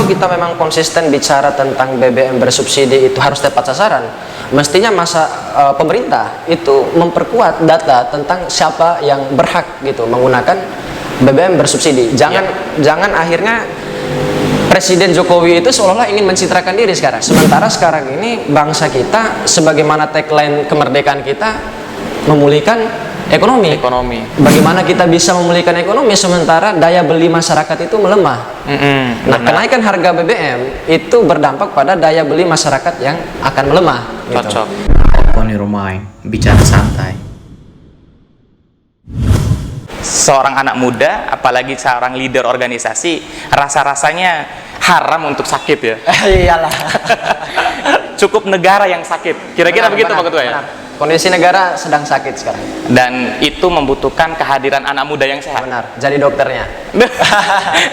kalau kita memang konsisten bicara tentang BBM bersubsidi itu harus tepat sasaran, mestinya pemerintah itu memperkuat data tentang siapa yang berhak gitu menggunakan BBM bersubsidi. Jangan akhirnya Presiden Jokowi itu seolah-olah ingin mencitrakan diri sekarang. Sementara sekarang ini bangsa kita, sebagaimana tagline kemerdekaan kita, memulihkan ekonomi. Bagaimana kita bisa memulihkan ekonomi sementara daya beli masyarakat itu melemah? Nah, kenaikan harga BBM itu berdampak pada daya beli masyarakat yang akan melemah. Cocok. Open your mind, bicara santai. Seorang anak muda, apalagi seorang leader organisasi, rasa-rasanya haram untuk sakit ya. Iyalah. Cukup negara yang sakit. Kira-kira begitu Pak Ketua ya? Benar. Kondisi negara sedang sakit sekarang. Dan itu membutuhkan kehadiran anak muda yang sehat. Benar, jadi dokternya.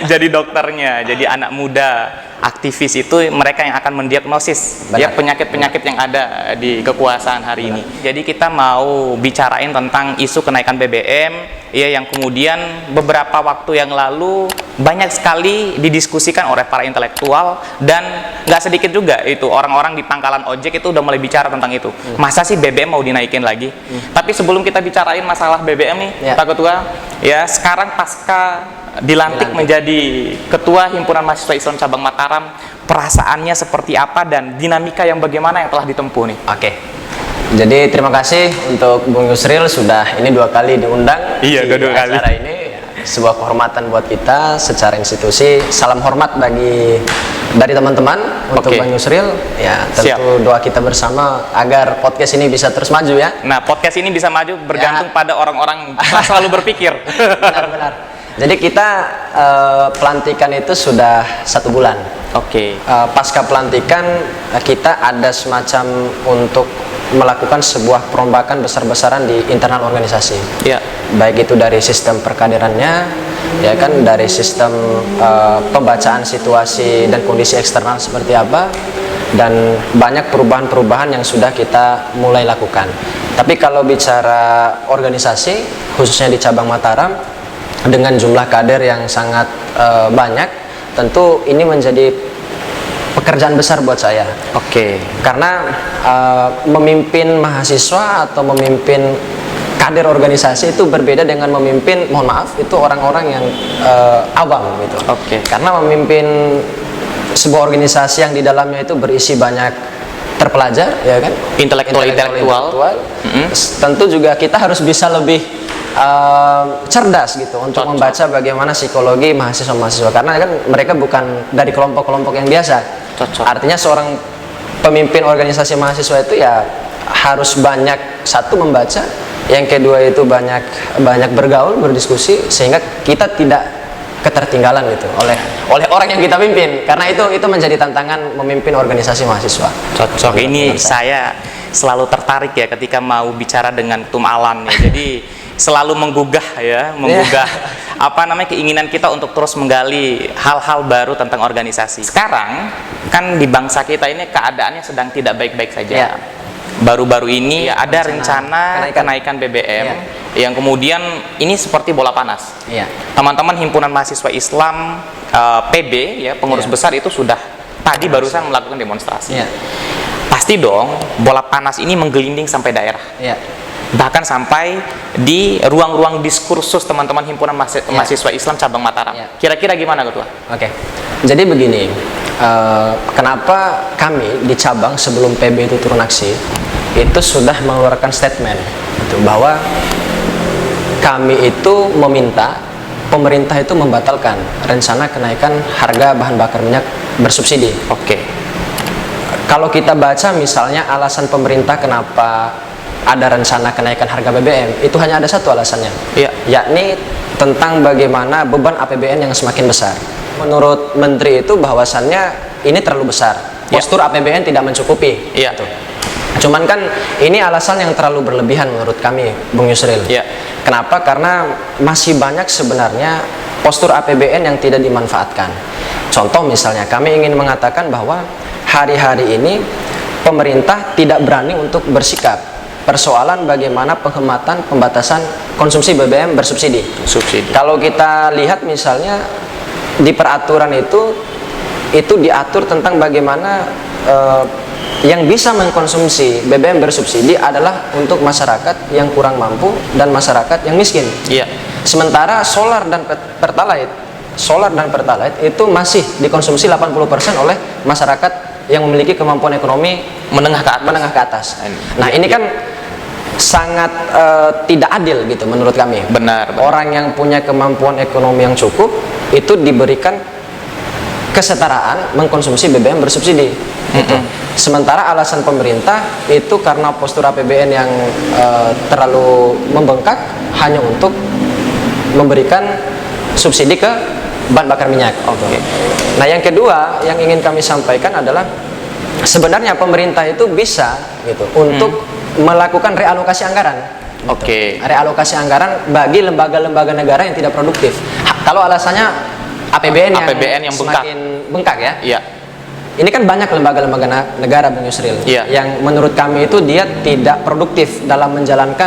Jadi dokternya, jadi anak muda, aktivis itu mereka yang akan mendiagnosis ya penyakit-penyakit yang ada di kekuasaan hari ini. Jadi kita mau bicarain tentang isu kenaikan BBM ya, yang kemudian beberapa waktu yang lalu banyak sekali didiskusikan oleh para intelektual, dan nggak sedikit juga itu orang-orang di pangkalan ojek itu udah mulai bicara tentang itu. Masa sih BBM mau dinaikin lagi? Tapi sebelum kita bicarain masalah BBM nih, Pak Ketua, ya sekarang pasca dilantik menjadi Ketua Himpunan Mahasiswa Islam Cabang Mataram, perasaannya seperti apa dan dinamika yang bagaimana yang telah ditempuh nih? Oke. Jadi terima kasih untuk Bung Yusril sudah ini 2 kali diundang di dua kali. Acara ini sebuah kehormatan buat kita secara institusi. Salam hormat dari teman-teman untuk Bang Yusril. Ya, tentu doa kita bersama agar podcast ini bisa terus maju ya. Nah, podcast ini bisa maju bergantung pada orang-orang yang selalu berpikir. Benar-benar. Jadi kita pelantikan itu sudah 1 bulan. Pasca pelantikan kita ada semacam untuk melakukan sebuah perombakan besar-besaran di internal organisasi. Baik itu dari sistem perkaderannya, ya kan, dari sistem pembacaan situasi dan kondisi eksternal seperti apa, dan banyak perubahan-perubahan yang sudah kita mulai lakukan. Tapi kalau bicara organisasi, khususnya di cabang Mataram, dengan jumlah kader yang sangat banyak, tentu ini menjadi pekerjaan besar buat saya. Karena memimpin mahasiswa atau memimpin kader organisasi itu berbeda dengan memimpin, mohon maaf, itu orang-orang yang awam gitu. Karena memimpin sebuah organisasi yang di dalamnya itu berisi banyak terpelajar, ya kan, intelektual. Tentu juga kita harus bisa lebih cerdas gitu untuk membaca bagaimana psikologi mahasiswa-mahasiswa, karena kan mereka bukan dari kelompok-kelompok yang biasa. Artinya seorang pemimpin organisasi mahasiswa itu ya harus banyak, satu, membaca, yang kedua itu banyak bergaul, berdiskusi, sehingga kita tidak ketertinggalan gitu oleh orang yang kita pimpin, karena itu menjadi tantangan memimpin organisasi mahasiswa. Ini saya selalu tertarik ya ketika mau bicara dengan Tum Alan ya. Jadi selalu menggugah keinginan kita untuk terus menggali hal-hal baru tentang organisasi. Sekarang kan di bangsa kita ini keadaannya sedang tidak baik-baik saja. Baru-baru ini ada rencana kenaikan BBM yang kemudian ini seperti bola panas. Teman-teman Himpunan Mahasiswa Islam PB ya, pengurus besar itu sudah tadi barusan melakukan demonstrasi. Pasti dong bola panas ini menggelinding sampai daerah. Bahkan sampai di ruang-ruang diskursus teman-teman Himpunan Mahasiswa Islam Cabang Mataram. Kira-kira gimana Ketua? Jadi begini, kenapa kami di cabang sebelum PB itu turun aksi itu sudah mengeluarkan statement gitu, bahwa kami itu meminta pemerintah itu membatalkan rencana kenaikan harga bahan bakar minyak bersubsidi. Kalau kita baca misalnya alasan pemerintah kenapa ada rencana kenaikan harga BBM, itu hanya ada satu alasannya, yakni tentang bagaimana beban APBN yang semakin besar. Menurut Menteri itu bahwasannya ini terlalu besar, postur APBN tidak mencukupi. Cuman kan ini alasan yang terlalu berlebihan menurut kami, Bung Yusril. Kenapa? Karena masih banyak sebenarnya postur APBN yang tidak dimanfaatkan. Contoh misalnya, kami ingin mengatakan bahwa hari-hari ini pemerintah tidak berani untuk bersikap persoalan bagaimana penghematan pembatasan konsumsi BBM bersubsidi. Kalau kita lihat misalnya di peraturan itu itu diatur tentang bagaimana yang bisa mengkonsumsi BBM bersubsidi adalah untuk masyarakat yang kurang mampu dan masyarakat yang miskin. Iya. Sementara solar dan pertalite itu masih dikonsumsi 80% oleh masyarakat yang memiliki kemampuan ekonomi Menengah ke atas. atas. Nah, ini kan sangat tidak adil gitu menurut kami. Benar. Orang yang punya kemampuan ekonomi yang cukup itu diberikan kesetaraan mengkonsumsi BBM bersubsidi. Gitu. Sementara alasan pemerintah itu karena postur APBN yang terlalu membengkak hanya untuk memberikan subsidi ke bahan bakar minyak. Oke. Nah, yang kedua yang ingin kami sampaikan adalah sebenarnya pemerintah itu bisa gitu untuk melakukan realokasi anggaran. Oke. Realokasi anggaran bagi lembaga-lembaga negara yang tidak produktif. Kalau alasannya APBN yang semakin bengkak ya. Iya. Ini kan banyak lembaga-lembaga negara, Bung Yusril, Iya. yang menurut kami itu dia tidak produktif dalam menjalankan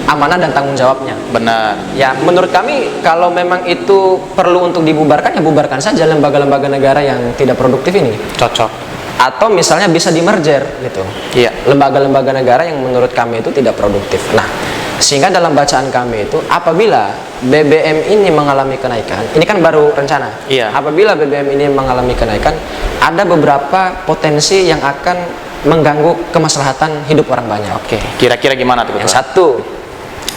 amanah dan tanggung jawabnya. Benar. Ya, menurut kami kalau memang itu perlu untuk dibubarkan, ya bubarkan saja lembaga-lembaga negara yang tidak produktif ini. Cocok. Atau misalnya bisa di merger gitu. Iya. Lembaga-lembaga negara yang menurut kami itu tidak produktif. Nah, sehingga dalam bacaan kami itu apabila BBM ini mengalami kenaikan, ini kan baru rencana. Iya. Apabila BBM ini mengalami kenaikan, ada beberapa potensi yang akan mengganggu kemaslahatan hidup orang banyak. Oke. Kira-kira gimana tuh? Yang satu,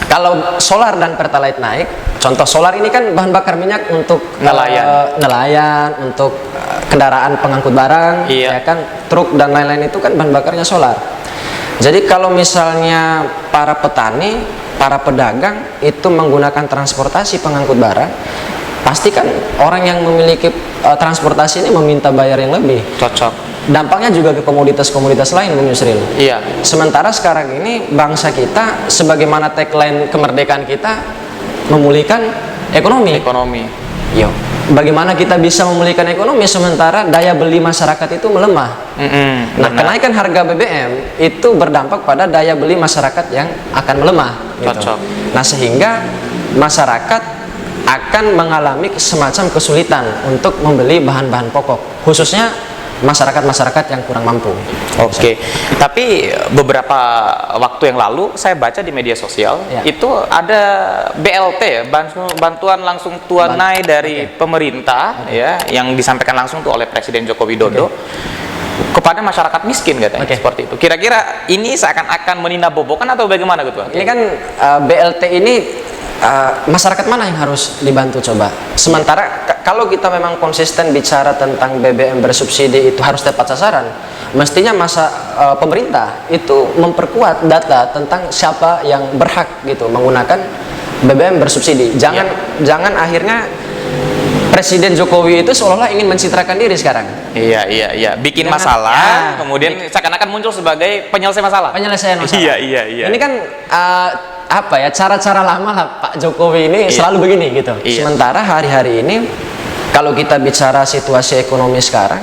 kalau solar dan pertalite naik, contoh solar ini kan bahan bakar minyak untuk nelayan, untuk kendaraan pengangkut barang, Iya. ya kan, truk dan lain-lain itu kan bahan bakarnya solar. Jadi kalau misalnya para petani, para pedagang itu menggunakan transportasi pengangkut barang, pasti kan orang yang memiliki transportasi ini meminta bayar yang lebih. Cocok. Dampaknya juga ke komoditas-komoditas lain, Bung Yusril. Iya. Sementara sekarang ini bangsa kita, sebagaimana tagline kemerdekaan kita, memulihkan ekonomi. Yo, bagaimana kita bisa memulihkan ekonomi sementara daya beli masyarakat itu melemah? Nah, kenaikan harga BBM itu berdampak pada daya beli masyarakat yang akan melemah. Gitu. Cocok. Nah, sehingga masyarakat akan mengalami semacam kesulitan untuk membeli bahan-bahan pokok, khususnya masyarakat-masyarakat yang kurang mampu. Oke. Tapi beberapa waktu yang lalu saya baca di media sosial itu ada BLT ya, bantuan langsung tunai dari pemerintah ya, yang disampaikan langsung tuh oleh Presiden Joko Widodo kepada masyarakat miskin katanya. Seperti itu. Kira-kira ini seakan-akan meninabobokan atau bagaimana gitu? Ini kan BLT ini masyarakat mana yang harus dibantu coba? Sementara kalau kita memang konsisten bicara tentang BBM bersubsidi itu harus tepat sasaran, mestinya pemerintah itu memperkuat data tentang siapa yang berhak gitu menggunakan BBM bersubsidi. Jangan akhirnya Presiden Jokowi itu seolah-olah ingin mencitrakan diri sekarang. Iya. Bikin masalah, kemudian seakan-akan muncul sebagai penyelesai masalah. Penyelesaian masalah. Iya. Ini kan apa ya, cara-cara lama lah Pak Jokowi ini selalu begini gitu. Sementara hari-hari ini kalau kita bicara situasi ekonomi sekarang,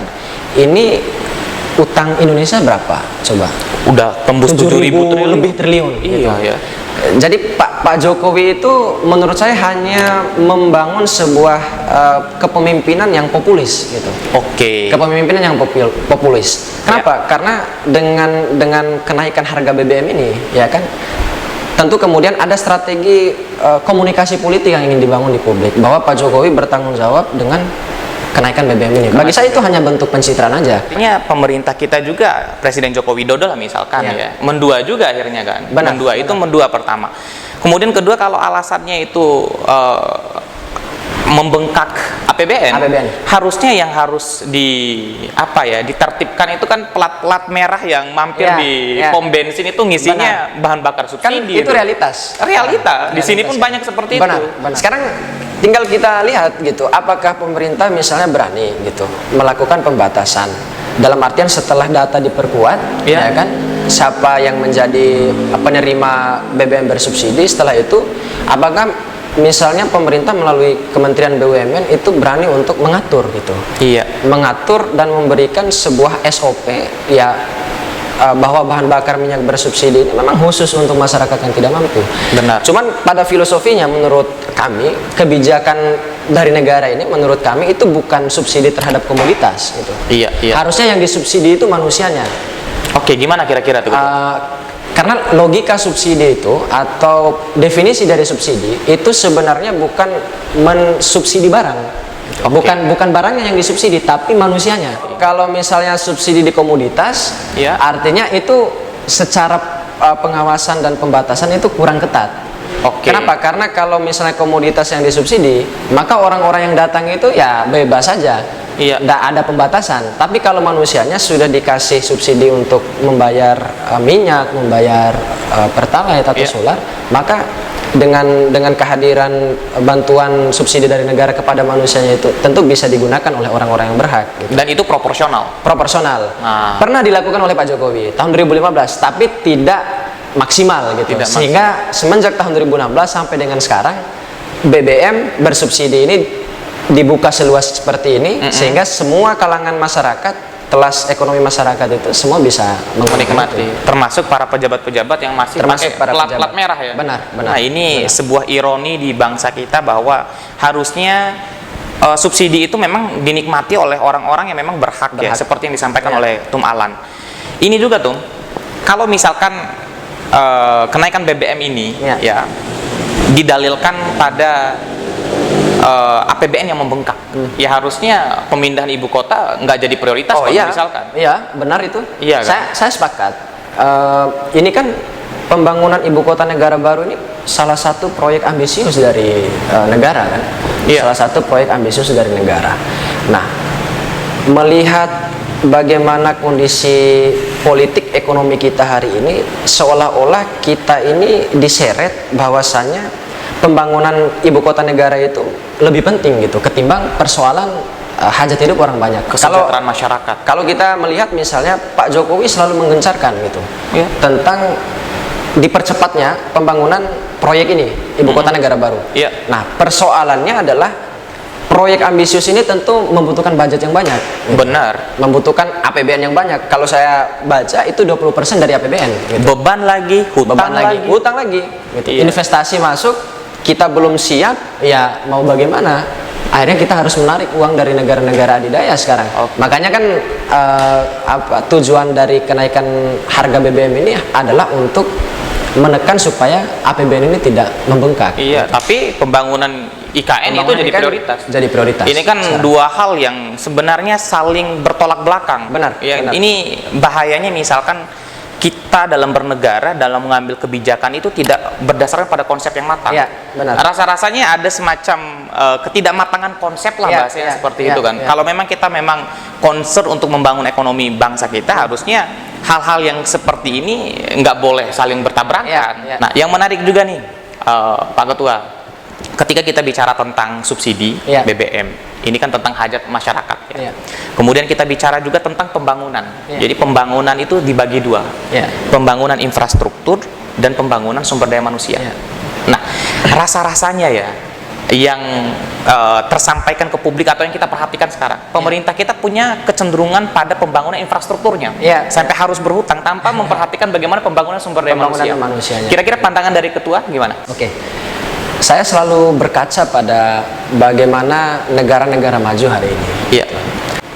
ini utang Indonesia berapa? Coba. Udah tembus 7.000 triliun. Lebih triliun. Iya. Jadi Pak Jokowi itu menurut saya hanya membangun sebuah kepemimpinan yang populis gitu. Oke. Kepemimpinan yang populis. Kenapa? Karena dengan kenaikan harga BBM ini, ya kan, tentu kemudian ada strategi komunikasi politik yang ingin dibangun di publik bahwa Pak Jokowi bertanggung jawab dengan kenaikan BBM ini. Bagi saya itu hanya bentuk pencitraan aja. Artinya pemerintah kita juga, Presiden Joko Widodo lah misalkan ya, mendua juga akhirnya kan. Mendua pertama. Kemudian kedua, kalau alasannya itu membengkak APBN, harusnya yang harus ditertibkan itu kan plat-plat merah yang mampir di pom bensin itu ngisinya bahan bakar subsidi. Kan itu realitas. Di sini pun banyak seperti itu. Sekarang tinggal kita lihat gitu, apakah pemerintah misalnya berani gitu melakukan pembatasan. Dalam artian setelah data diperkuat, ya kan, siapa yang menjadi penerima BBM bersubsidi, setelah itu apakah misalnya pemerintah melalui Kementerian BUMN itu berani untuk mengatur gitu. Mengatur dan memberikan sebuah SOP ya, bahwa bahan bakar minyak bersubsidi ini memang khusus untuk masyarakat yang tidak mampu. Benar. Cuman pada filosofinya menurut kami kebijakan dari negara ini menurut kami itu bukan subsidi terhadap komoditas gitu. Iya, iya. Harusnya yang disubsidi itu manusianya. Oke, gimana kira-kira tuh? Karena logika subsidi itu atau definisi dari subsidi itu sebenarnya bukan mensubsidi barang. Bukan barangnya yang disubsidi tapi manusianya. Kalau misalnya subsidi di komoditas, artinya itu secara pengawasan dan pembatasan itu kurang ketat. Kenapa? Karena kalau misalnya komoditas yang disubsidi, maka orang-orang yang datang itu ya bebas saja. Tidak ada pembatasan. Tapi kalau manusianya sudah dikasih subsidi untuk membayar minyak, membayar pertalite atau solar, maka dengan kehadiran bantuan subsidi dari negara kepada manusianya itu tentu bisa digunakan oleh orang-orang yang berhak gitu. Dan itu proporsional. Pernah dilakukan oleh Pak Jokowi tahun 2015 tapi tidak maksimal gitu. Sehingga semenjak tahun 2016 sampai dengan sekarang BBM bersubsidi ini dibuka seluas seperti ini sehingga semua kalangan masyarakat, kelas ekonomi masyarakat itu semua bisa menikmati, termasuk para pejabat-pejabat yang masih pakai plat merah ya. Benar. Nah, ini sebuah ironi di bangsa kita bahwa harusnya subsidi itu memang dinikmati oleh orang-orang yang memang berhak. Ya, seperti yang disampaikan oleh Tum Alan. Ini juga Tum, kalau misalkan kenaikan BBM ini ya didalilkan pada APBN yang membengkak, ya harusnya pemindahan ibu kota nggak jadi prioritas. Misalkan. Iya, benar itu. Iya, kan? Saya sepakat. Ini kan pembangunan ibu kota negara baru ini salah satu proyek ambisius dari negara kan. Salah satu proyek ambisius dari negara. Nah, melihat bagaimana kondisi politik ekonomi kita hari ini, seolah-olah kita ini diseret bahwasannya pembangunan ibu kota negara itu lebih penting gitu ketimbang persoalan hajat hidup orang banyak, kesejahteraan masyarakat. Kalau kita melihat misalnya Pak Jokowi selalu menggencarkan gitu tentang dipercepatnya pembangunan proyek ini ibu kota negara baru. Nah, persoalannya adalah proyek ambisius ini tentu membutuhkan budget yang banyak. Benar. Membutuhkan APBN yang banyak. Kalau saya baca itu 20% dari APBN. Gitu. Beban lagi, hutang lagi. Gitu. Investasi masuk, kita belum siap, ya mau bagaimana? Akhirnya kita harus menarik uang dari negara-negara adidaya sekarang. Makanya kan tujuan dari kenaikan harga BBM ini adalah untuk menekan supaya APBN ini tidak membengkak. Iya, tapi pembangunan IKN itu jadi prioritas. Jadi prioritas. Ini kan dua hal yang sebenarnya saling bertolak belakang. Benar. Ini bahayanya misalkan kita dalam bernegara, dalam mengambil kebijakan itu tidak berdasarkan pada konsep yang matang. Iya, benar. Rasa-rasanya ada semacam ketidakmatangan konsep lah bahasanya seperti itu kan. Kalau memang kita concern untuk membangun ekonomi bangsa kita, harusnya hal-hal yang seperti ini nggak boleh saling bertabrakan. Nah, yang menarik juga nih, Pak Ketua, ketika kita bicara tentang subsidi BBM, ini kan tentang hajat masyarakat ya. Kemudian kita bicara juga tentang pembangunan. Jadi pembangunan itu dibagi dua, pembangunan infrastruktur dan pembangunan sumber daya manusia. Nah, rasa-rasanya ya yang tersampaikan ke publik atau yang kita perhatikan sekarang, pemerintah kita punya kecenderungan pada pembangunan infrastrukturnya, sampai harus berhutang tanpa memperhatikan bagaimana pembangunan sumber daya manusia. Kira-kira pandangan dari Ketua gimana? Saya selalu berkaca pada bagaimana negara-negara maju hari ini.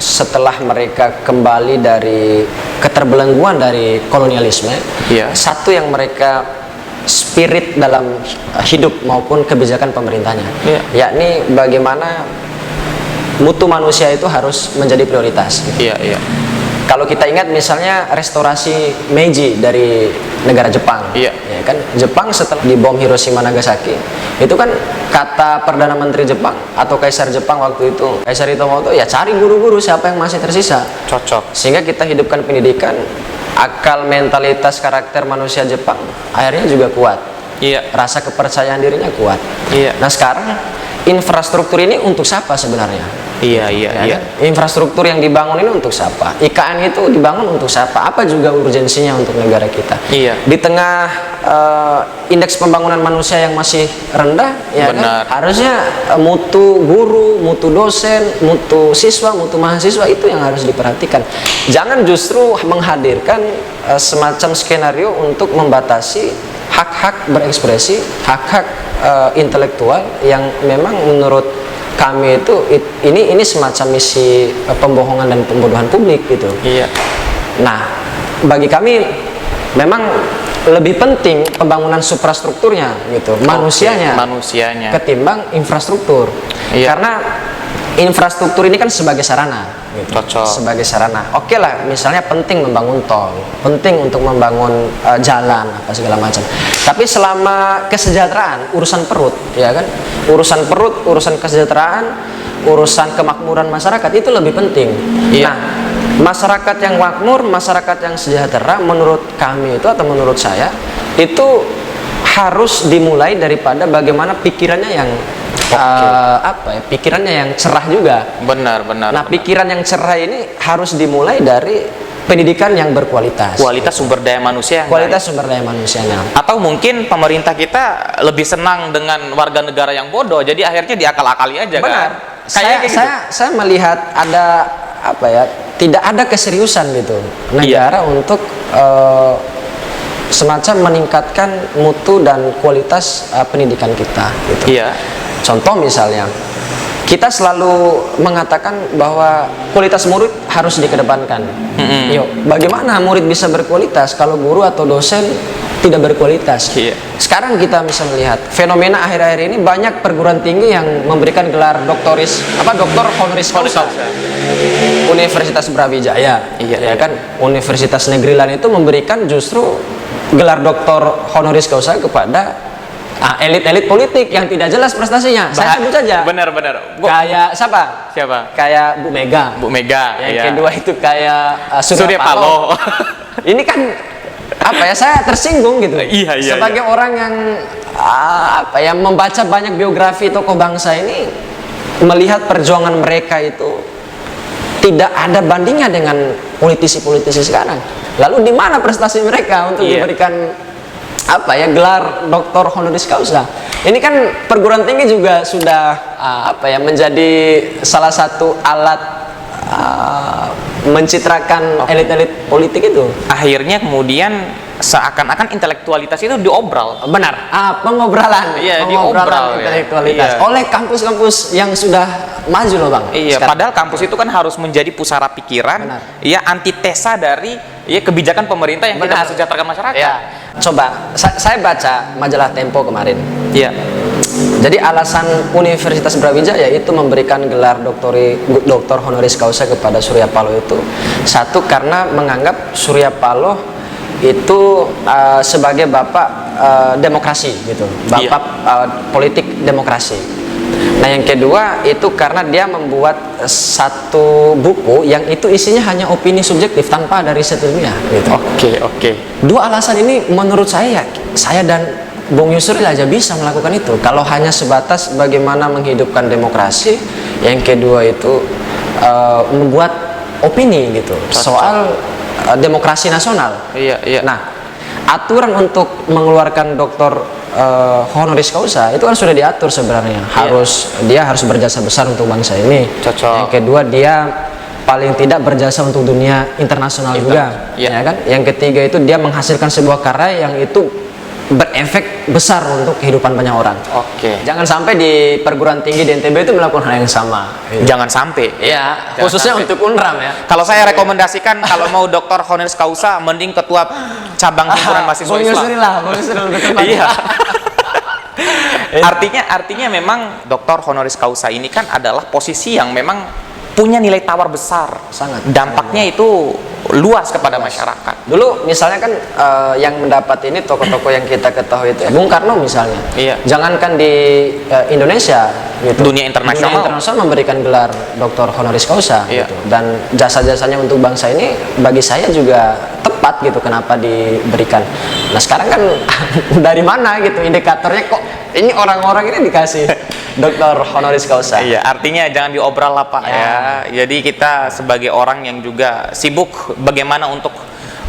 Setelah mereka kembali dari keterbelengguan dari kolonialisme, satu yang mereka spirit dalam hidup maupun kebijakan pemerintahnya, yakni bagaimana mutu manusia itu harus menjadi prioritas. Kalau kita ingat misalnya restorasi Meiji dari negara Jepang, ya kan, Jepang setelah dibom Hiroshima Nagasaki, itu kan kata Perdana Menteri Jepang atau Kaisar Jepang waktu itu, Kaisar Hirohito, ya cari guru-guru siapa yang masih tersisa, cocok, sehingga kita hidupkan pendidikan, akal mentalitas karakter manusia Jepang akhirnya juga kuat, rasa kepercayaan dirinya kuat. Nah sekarang infrastruktur ini untuk siapa sebenarnya? Infrastruktur yang dibangun ini untuk siapa? IKN itu dibangun untuk siapa? Apa juga urgensinya untuk negara kita? Di tengah indeks pembangunan manusia yang masih rendah, kan? Harusnya mutu guru, mutu dosen, mutu siswa, mutu mahasiswa itu yang harus diperhatikan. Jangan justru menghadirkan semacam skenario untuk membatasi hak-hak berekspresi, hak-hak intelektual yang memang menurut kami itu ini semacam misi pembohongan dan pembodohan publik gitu. Iya. Nah, bagi kami memang lebih penting pembangunan suprastrukturnya gitu, manusianya ketimbang infrastruktur. Iya. Karena infrastruktur ini kan sebagai sarana gitu. Cocok. Sebagai sarana. Oke lah, misalnya penting membangun tol, penting untuk membangun jalan apa segala macam. Tapi selama kesejahteraan, urusan perut, ya kan? Urusan perut, urusan kesejahteraan, urusan kemakmuran masyarakat itu lebih penting. Iya. Nah, masyarakat yang makmur, masyarakat yang sejahtera, menurut kami itu atau menurut saya itu harus dimulai daripada bagaimana pikirannya yang pikirannya yang cerah juga. Benar. Nah, pikiran yang cerah ini harus dimulai dari pendidikan yang berkualitas. Kualitas sumber daya manusia. Sumber daya manusianya. Atau mungkin pemerintah kita lebih senang dengan warga negara yang bodoh, jadi akhirnya diakal-akali aja. Benar. Kan? Saya melihat ada tidak ada keseriusan gitu negara untuk semacam meningkatkan mutu dan kualitas pendidikan kita gitu. Iya. Contoh misalnya, kita selalu mengatakan bahwa kualitas murid harus dikedepankan. Yuk, bagaimana murid bisa berkualitas kalau guru atau dosen tidak berkualitas? Iya. Sekarang kita bisa melihat fenomena akhir-akhir ini banyak perguruan tinggi yang memberikan gelar doktor honoris causa. Universitas Brawijaya, ya kan? Universitas Negeri Lain itu memberikan justru gelar doktor honoris causa kepada elit-elit politik yang tidak jelas prestasinya. Saya sebut saja. Benar. Kayak siapa? Kayak Bu Mega. Yang kedua itu kayak Surya Paloh. Ini kan saya tersinggung gitu. Iya. Sebagai orang yang membaca banyak biografi tokoh bangsa ini, melihat perjuangan mereka itu tidak ada bandingnya dengan politisi-politisi sekarang. Lalu di mana prestasi mereka untuk diberikan gelar doktor honoris causa? Ini kan perguruan tinggi juga sudah menjadi salah satu alat mencitrakan elit-elit politik itu. Akhirnya kemudian seakan-akan intelektualitas itu diobral. Benar. Pengobralan. Iya, pengobralan intelektualitas oleh kampus-kampus yang sudah maju loh, Bang. Iya, sekarang. Padahal kampus itu kan harus menjadi pusara pikiran, antitesa dari kebijakan pemerintah yang tidak mensejahterakan masyarakat. Ya. Coba saya baca majalah Tempo kemarin. Iya. Jadi alasan Universitas Brawijaya itu memberikan gelar doktor honoris causa kepada Surya Paloh itu, satu, karena menganggap Surya Paloh itu sebagai bapak demokrasi gitu, bapak politik demokrasi. Nah, yang kedua itu karena dia membuat satu buku yang itu isinya hanya opini subjektif tanpa ada riset ilmiah gitu. Oke. Dua alasan ini menurut saya dan Bung Yusril aja bisa melakukan itu. Kalau hanya sebatas bagaimana menghidupkan demokrasi, yang kedua itu membuat opini gitu soal demokrasi nasional. Iya. Nah, aturan untuk mengeluarkan doktor honoris causa itu kan sudah diatur sebenarnya. Dia harus berjasa besar untuk bangsa ini. Cocok. Yang kedua, dia paling tidak berjasa untuk dunia internasional juga, ya kan? Yang ketiga itu dia menghasilkan sebuah karya yang itu berefek besar untuk kehidupan banyak orang. Oke. Jangan sampai di perguruan tinggi di NTB itu melakukan hal yang sama. Jangan sampai. Ya, khususnya untuk UNRAM ya. Kalau saya rekomendasikan kalau mau doktor honoris causa, mending ketua cabang himpunan mahasiswa Islam. Bung Yusril betul. Iya. Artinya memang doktor honoris causa ini kan adalah posisi yang memang punya nilai tawar besar. Sangat. Dampaknya itu luas kepada masyarakat. Dulu misalnya kan yang mendapat ini tokoh-tokoh yang kita ketahui itu Bung Karno misalnya. Iya. Jangankan di Indonesia gitu. Dunia internasional memberikan gelar doktor honoris causa gitu. Dan jasa-jasanya untuk bangsa ini bagi saya juga tepat gitu kenapa diberikan. Nah, sekarang kan dari mana gitu indikatornya kok ini orang-orang ini dikasih doktor honoris causa. Iya, artinya jangan diobral lah Pak ya. Jadi kita sebagai orang yang juga sibuk bagaimana untuk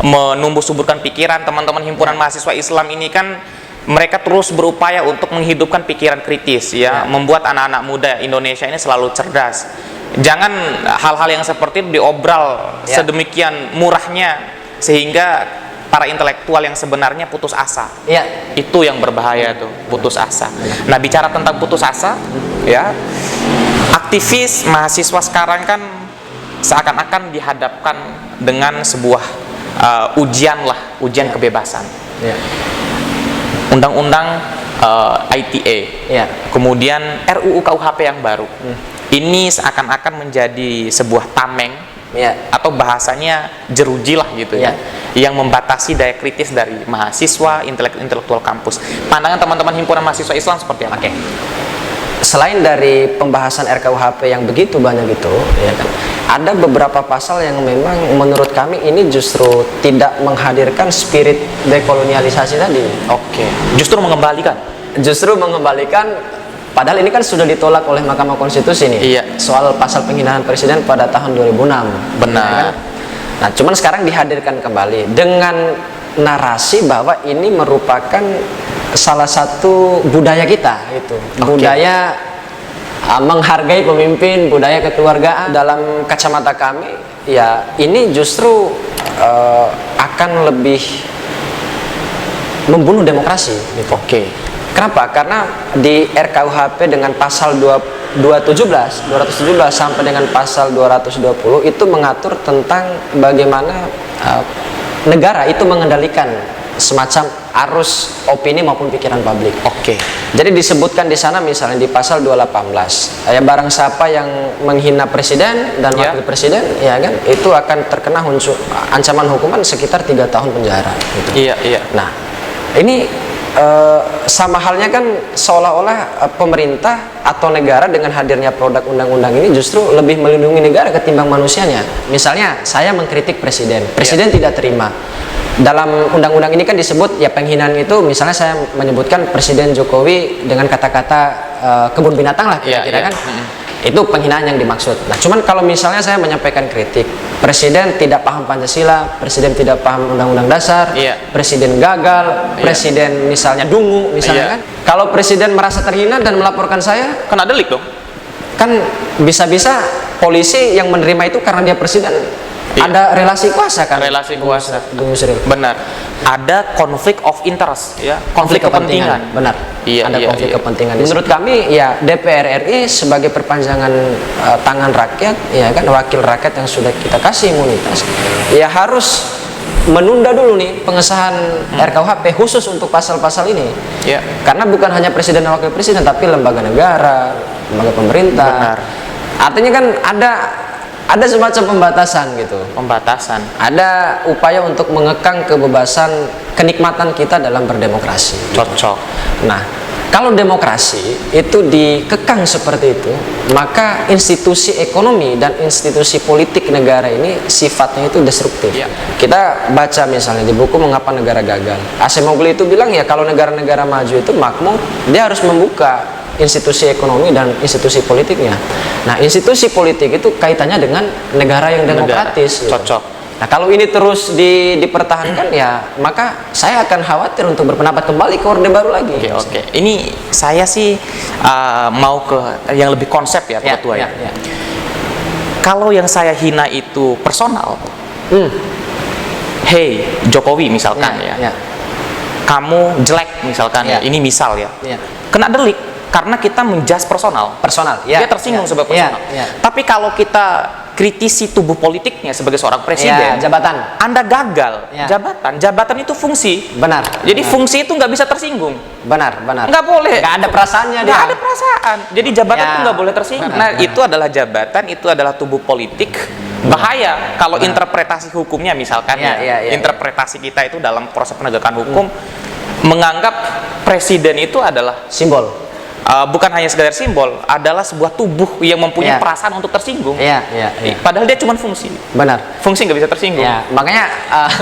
menumbuh suburkan pikiran teman-teman himpunan mahasiswa Islam ini kan mereka terus berupaya untuk menghidupkan pikiran kritis membuat anak-anak muda Indonesia ini selalu cerdas. Jangan hal-hal yang seperti itu diobral sedemikian murahnya sehingga para intelektual yang sebenarnya putus asa. Itu yang berbahaya tuh, putus asa. Nah, bicara tentang putus asa, Aktivis mahasiswa sekarang kan seakan-akan dihadapkan dengan sebuah ujian kebebasan. Ya. Undang-undang ITE, Ya. kemudian RUU KUHP yang baru. Ini seakan-akan menjadi sebuah tameng, Ya. atau bahasanya jeruji lah gitu ya, yang membatasi daya kritis dari mahasiswa, intelektual kampus. Pandangan teman-teman himpunan mahasiswa Islam seperti apa? Selain dari pembahasan RKUHP yang begitu banyak itu, ya kan, ada beberapa pasal yang memang menurut kami ini justru tidak menghadirkan spirit dekolonialisasi tadi. Oke. Justru mengembalikan. Padahal ini kan sudah ditolak oleh Mahkamah Konstitusi nih. Iya. Soal pasal penghinaan presiden pada tahun 2006. Benar. Ya kan? Nah, cuman sekarang dihadirkan kembali dengan narasi bahwa ini merupakan salah satu budaya kita itu. Budaya menghargai pemimpin, budaya kekeluargaan. Dalam kacamata kami, ya ini justru akan lebih membunuh demokrasi gitu. Oke. Kenapa? Karena di RKUHP dengan pasal 217 sampai dengan pasal 220 itu mengatur tentang bagaimana negara itu mengendalikan semacam arus opini maupun pikiran publik. Oke. Jadi disebutkan di sana misalnya di pasal 218, ya barang siapa yang menghina presiden dan wakil presiden, ya kan, itu akan terkena ancaman hukuman sekitar 3 tahun penjara. Gitu. Iya. Nah, ini sama halnya kan seolah-olah pemerintah atau negara dengan hadirnya produk undang-undang ini justru lebih melindungi negara ketimbang manusianya. Misalnya saya mengkritik presiden tidak terima. Dalam undang-undang ini kan disebut ya penghinaan itu, misalnya saya menyebutkan Presiden Jokowi dengan kata-kata kebun binatang lah kira-kira kan. Itu penghinaan yang dimaksud. Nah, cuman kalau misalnya saya menyampaikan kritik, presiden tidak paham Pancasila, presiden tidak paham Undang-Undang Dasar, presiden gagal, presiden misalnya dungu, misalnya kan. Kalau presiden merasa terhina dan melaporkan saya, Kena delik dong. kan bisa-bisa polisi yang menerima itu karena dia presiden. Ada relasi kuasa kan? Relasi kuasa. Bung Yusril. Benar. Ada konflik of interest, ya. Konflik kepentingan. Benar. Iya, ada konflik iya. kepentingan. Menurut kami, ya DPR RI sebagai perpanjangan tangan rakyat, ya kan, wakil rakyat yang sudah kita kasih imunitas, ya harus menunda dulu nih pengesahan RKUHP khusus untuk pasal-pasal ini. Ya. Karena bukan hanya presiden dan wakil presiden, tapi lembaga negara, lembaga pemerintah. Benar. Artinya kan ada semacam pembatasan gitu. Pembatasan. Ada upaya untuk mengekang kebebasan kenikmatan kita dalam berdemokrasi. Cocok. Nah, kalau demokrasi itu dikekang seperti itu, maka institusi ekonomi dan institusi politik negara ini sifatnya itu destruktif. Ya. Kita baca misalnya di buku Mengapa Negara Gagal. Acemoglu itu bilang ya kalau negara-negara maju itu makmur, dia harus membuka institusi ekonomi dan institusi politiknya. Nah, institusi politik itu kaitannya dengan negara yang demokratis. Gitu. Cocok. Nah, kalau ini terus dipertahankan, ya maka saya akan khawatir untuk berpendapat kembali ke Orde Baru lagi. Oke. Ini saya sih mau ke yang lebih konsep ya, Ketua ya. Kalau yang saya hina itu personal, hey Jokowi misalkan kamu jelek misalkan ini misal kena delik. Karena kita menjudge personal, dia tersinggung sebagai personal. Tapi kalau kita kritisi tubuh politiknya sebagai seorang presiden, jabatan, Anda gagal, jabatan itu fungsi. Benar. Jadi fungsi itu nggak bisa tersinggung. Benar. Nggak boleh. Nggak ada perasaannya dia. Nggak ada perasaan. Jadi jabatan itu nggak boleh tersinggung. Benar. Itu adalah jabatan, itu adalah tubuh politik. Bahaya kalau interpretasi hukumnya misalkan interpretasi kita itu dalam proses penegakan hukum menganggap presiden itu adalah simbol. Bukan hanya sekedar simbol, adalah sebuah tubuh yang mempunyai perasaan untuk tersinggung. Padahal dia cuma fungsi. Benar. Fungsi nggak bisa tersinggung. Makanya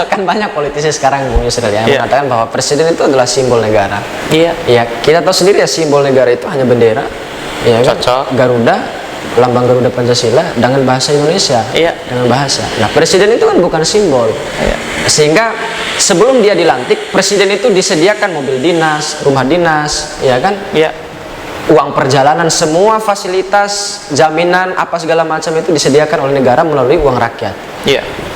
kan banyak politisi sekarang Bung Yusril mengatakan bahwa presiden itu adalah simbol negara. Kita tahu sendiri ya, simbol negara itu hanya bendera, Cocok. Garuda, lambang Garuda Pancasila dengan bahasa Indonesia. Dengan bahasa. Nah, presiden itu kan bukan simbol. Sehingga sebelum dia dilantik, presiden itu disediakan mobil dinas, rumah dinas, uang perjalanan, semua fasilitas, jaminan, apa segala macam itu disediakan oleh negara melalui uang rakyat.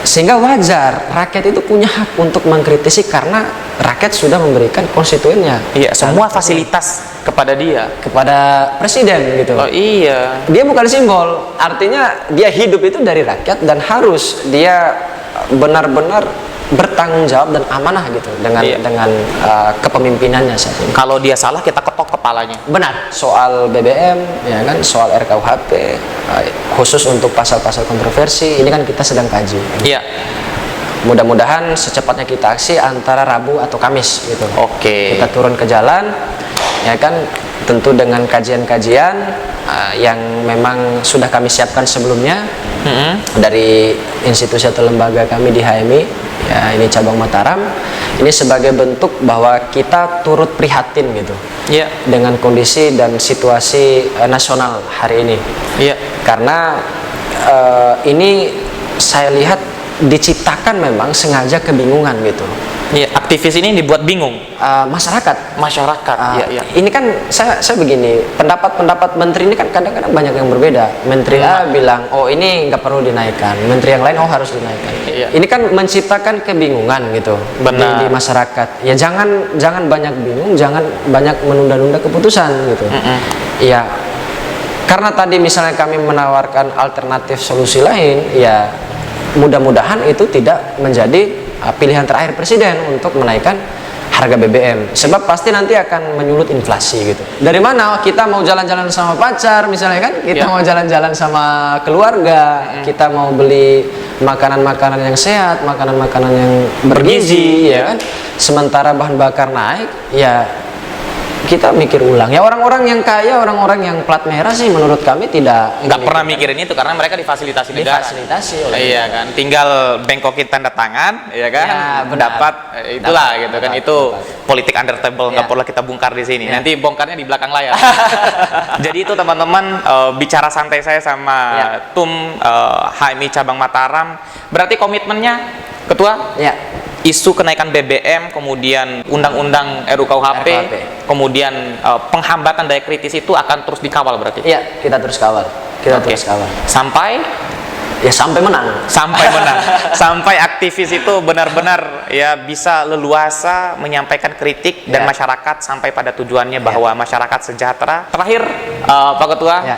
Sehingga wajar rakyat itu punya hak untuk mengkritisi karena rakyat sudah memberikan konstituennya. Semua fasilitas kepada dia, kepada presiden gitu. oh iya, Dia bukan simbol, artinya dia hidup itu dari rakyat dan harus dia benar-benar bertanggung jawab dan amanah gitu dengan Iya. kepemimpinannya saat ini. kalau dia salah kita ketok kepalanya. Benar, soal BBM ya kan, soal RKUHP khusus untuk pasal-pasal kontroversi ini kan kita sedang kaji. Iya. Mudah-mudahan secepatnya kita aksi antara Rabu atau Kamis gitu. Oke. Kita turun ke jalan ya kan, tentu dengan kajian-kajian yang memang sudah kami siapkan sebelumnya dari institusi atau lembaga kami di HMI ya, ini cabang Mataram. Ini sebagai bentuk bahwa kita turut prihatin gitu Iya. dengan kondisi dan situasi nasional hari ini. Iya. Karena ini saya lihat diciptakan memang sengaja kebingungan gitu. Iya, aktivis ini dibuat bingung Masyarakat. masyarakat. Iya, iya. Ini kan saya begini, pendapat menteri ini kan kadang-kadang banyak yang berbeda. Menteri A bilang, oh ini nggak perlu dinaikkan. Menteri yang lain, oh harus dinaikkan. Iya. Ini kan menciptakan kebingungan gitu Benar. di masyarakat. Ya jangan banyak bingung, jangan banyak menunda-nunda keputusan gitu. Iya. Karena tadi misalnya kami menawarkan alternatif solusi lain, ya mudah-mudahan itu tidak menjadi pilihan terakhir presiden untuk menaikkan harga BBM, sebab pasti nanti akan menyulut inflasi gitu. Dari mana kita mau jalan-jalan sama pacar misalnya kan, kita mau jalan-jalan sama keluarga, kita mau beli makanan-makanan yang sehat, makanan-makanan yang bergizi ya kan, sementara bahan bakar naik, ya kita mikir ulang. Ya orang-orang yang kaya, orang-orang yang plat merah sih menurut kami Nggak pernah mikirin itu karena mereka difasilitasi negara. difasilitasi oleh Iya kan, tinggal bengkokin tanda tangan, ya kan, Ya, benar. dapat itulah Dapat, gitu kan. dapat, Itu dapat. politik under table, nggak Ya. perlu kita bongkar di sini. Ya. Nanti bongkarnya di belakang layar. Jadi itu teman-teman, bicara santai saya sama Ya. TUM HMI cabang Mataram. Berarti komitmennya, Ketua? Ya. Isu kenaikan BBM, kemudian undang-undang RUKUHP, kemudian penghambatan daya kritis itu akan terus dikawal berarti. Iya, kita terus kawal. Kita Oke. terus kawal. Sampai Ya sampai menang. menang, sampai aktivis itu benar-benar ya bisa leluasa menyampaikan kritik dan Ya. masyarakat sampai pada tujuannya bahwa masyarakat sejahtera. Terakhir, Pak Ketua. Ya.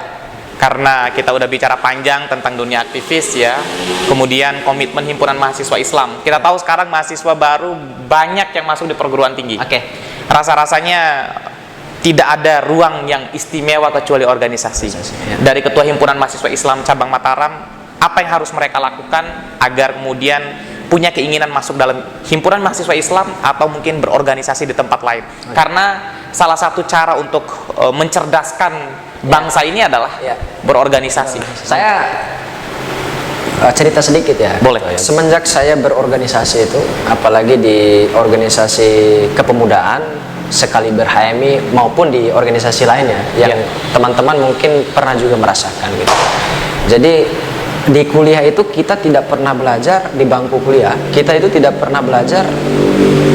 Karena kita udah bicara panjang tentang dunia aktivis ya, kemudian komitmen himpunan mahasiswa Islam. Kita tahu sekarang mahasiswa baru banyak yang masuk di perguruan tinggi. Oke. Rasa-rasanya tidak ada ruang yang istimewa kecuali organisasi. Ya. Dari Ketua Himpunan Mahasiswa Islam cabang Mataram, apa yang harus mereka lakukan agar kemudian punya keinginan masuk dalam himpunan mahasiswa Islam atau mungkin berorganisasi di tempat lain? Karena salah satu cara untuk mencerdaskan bangsa ini adalah berorganisasi. Saya cerita sedikit ya. Boleh. Semenjak saya berorganisasi itu, apalagi di organisasi kepemudaan sekaliber HMI maupun di organisasi lainnya yang teman-teman mungkin pernah juga merasakan gitu. Jadi di kuliah itu kita tidak pernah belajar, di bangku kuliah kita itu tidak pernah belajar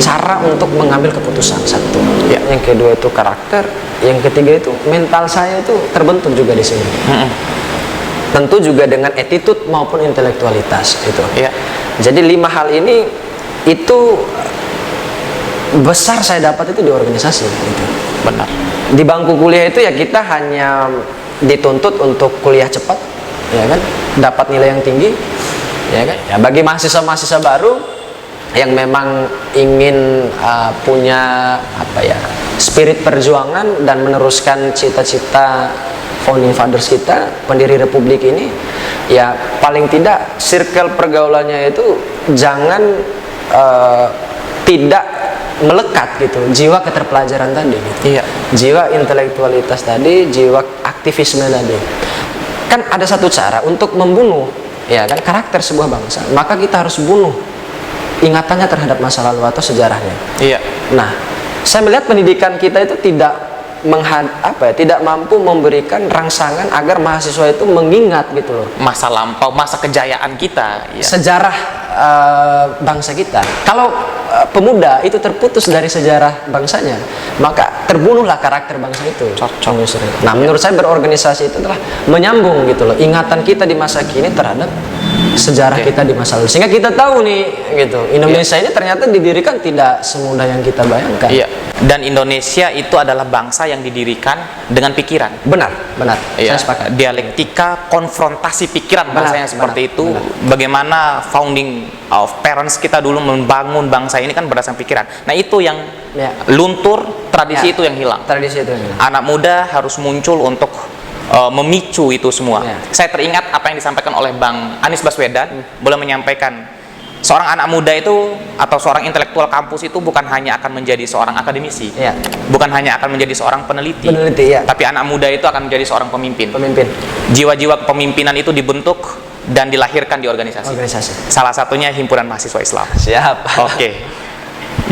cara untuk mengambil keputusan, satu. Yang kedua itu karakter, yang ketiga itu mental saya itu terbentuk juga di sini. Tentu juga dengan attitude maupun intelektualitas itu. Jadi 5 hal ini itu besar saya dapat itu di organisasi gitu. Benar. Di bangku kuliah itu ya kita hanya dituntut untuk kuliah cepat, ya kan, dapat nilai yang tinggi, ya kan. Ya, bagi mahasiswa-mahasiswa baru yang memang ingin punya spirit perjuangan dan meneruskan cita-cita founding fathers kita, pendiri republik ini, ya paling tidak circle pergaulannya itu jangan tidak melekat gitu, jiwa keterpelajaran tadi gitu. Jiwa intelektualitas tadi, jiwa aktivisme tadi. Kan ada satu cara untuk membunuh ya kan karakter sebuah bangsa, maka kita harus bunuh ingatannya terhadap masa lalu atau sejarahnya. Nah, saya melihat pendidikan kita itu tidak mampu memberikan rangsangan agar mahasiswa itu mengingat gitu loh Masa lampau, masa kejayaan kita. sejarah bangsa kita. Kalau pemuda itu terputus dari sejarah bangsanya, maka terbunuhlah karakter bangsa itu. Nah, menurut saya berorganisasi itu adalah menyambung gitu loh ingatan kita di masa kini terhadap sejarah kita di masa lalu, sehingga kita tahu nih gitu, Indonesia ini ternyata didirikan tidak semudah yang kita bayangkan. Iya. Dan Indonesia itu adalah bangsa yang didirikan dengan pikiran. Benar, benar. Iya. Saya sepakat. Dialektika, konfrontasi pikiran, bahasanya seperti itu. benar. Bagaimana founding of parents kita dulu membangun bangsa ini kan berdasarkan pikiran. Nah, itu yang luntur, tradisi itu yang hilang. Tradisi itu yang hilang. Anak muda harus muncul untuk memicu itu semua. Saya teringat apa yang disampaikan oleh Bang Anies Baswedan, boleh menyampaikan seorang anak muda itu atau seorang intelektual kampus itu bukan hanya akan menjadi seorang akademisi, bukan hanya akan menjadi seorang peneliti, tapi anak muda itu akan menjadi seorang pemimpin. Jiwa-jiwa kepemimpinan itu dibentuk dan dilahirkan di organisasi. Salah satunya Himpunan Mahasiswa Islam. Siap. Oke.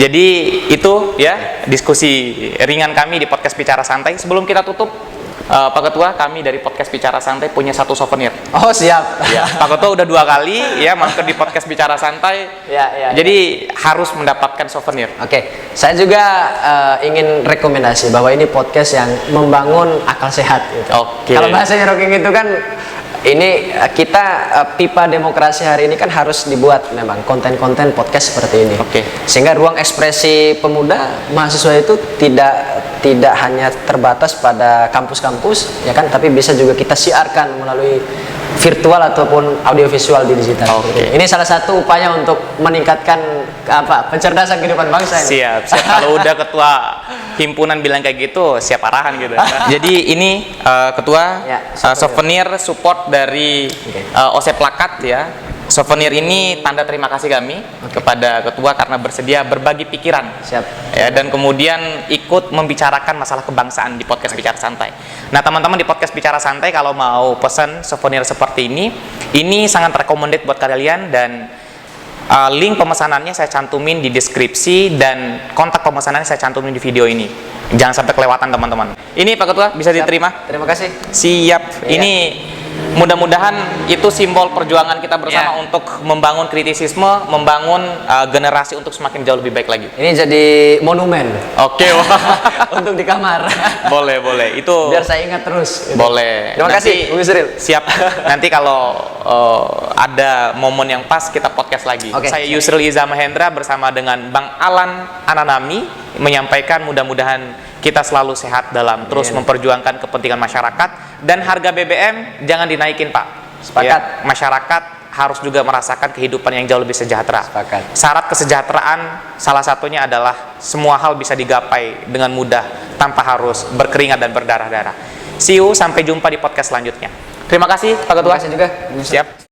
Jadi itu ya diskusi ringan kami di podcast Bicara Santai. Sebelum kita tutup, Pak Ketua, kami dari podcast Bicara Santai punya satu souvenir. Oh, siap. Ya, Pak Ketua udah 2 kali ya mampir di podcast Bicara Santai. Jadi harus mendapatkan souvenir. Oke, saya juga ingin rekomendasi bahwa ini podcast yang membangun akal sehat. Gitu. Kalau bahasanya Rocking itu kan, ini kita pipa demokrasi hari ini kan harus dibuat memang konten-konten podcast seperti ini. Sehingga ruang ekspresi pemuda mahasiswa itu tidak hanya terbatas pada kampus-kampus ya kan, tapi bisa juga kita siarkan melalui virtual ataupun audiovisual di digital. Ini salah satu upaya untuk meningkatkan pencerdasan kehidupan bangsa ini. Siap. Kalau udah ketua himpunan bilang kayak gitu, siap arahan gitu. Jadi ini ketua souvenir support dari OC Plakat ya. Souvenir ini tanda terima kasih kami kepada ketua karena bersedia berbagi pikiran. Ya, dan kemudian ikut membicarakan masalah kebangsaan di podcast Bicara Santai. Nah, teman-teman di podcast Bicara Santai kalau mau pesan souvenir seperti ini sangat recommended buat kalian, dan link pemesanannya saya cantumin di deskripsi dan kontak pemesanannya saya cantumin di video ini. Jangan sampai kelewatan, teman-teman. Ini Pak Ketua bisa diterima? Terima kasih. Siap. Ini mudah-mudahan itu simbol perjuangan kita bersama untuk membangun kritisisme, membangun generasi untuk semakin jauh lebih baik lagi. Ini jadi monumen. Untuk di kamar. Boleh. Itu biar saya ingat terus. Boleh. Terima kasih, Bung Yusril. Siap. Nanti kalau ada momen yang pas kita podcast lagi. Saya Yusril Iza Mahendra bersama dengan Bang Alan Ananami menyampaikan mudah-mudahan kita selalu sehat dalam terus memperjuangkan kepentingan masyarakat, dan harga BBM jangan dinaikin, Pak. Sepakat. Masyarakat harus juga merasakan kehidupan yang jauh lebih sejahtera. Syarat kesejahteraan salah satunya adalah semua hal bisa digapai dengan mudah tanpa harus berkeringat dan berdarah-darah. See you, sampai jumpa di podcast selanjutnya. Terima kasih Pak Ketua. Terima kasih juga. Siap.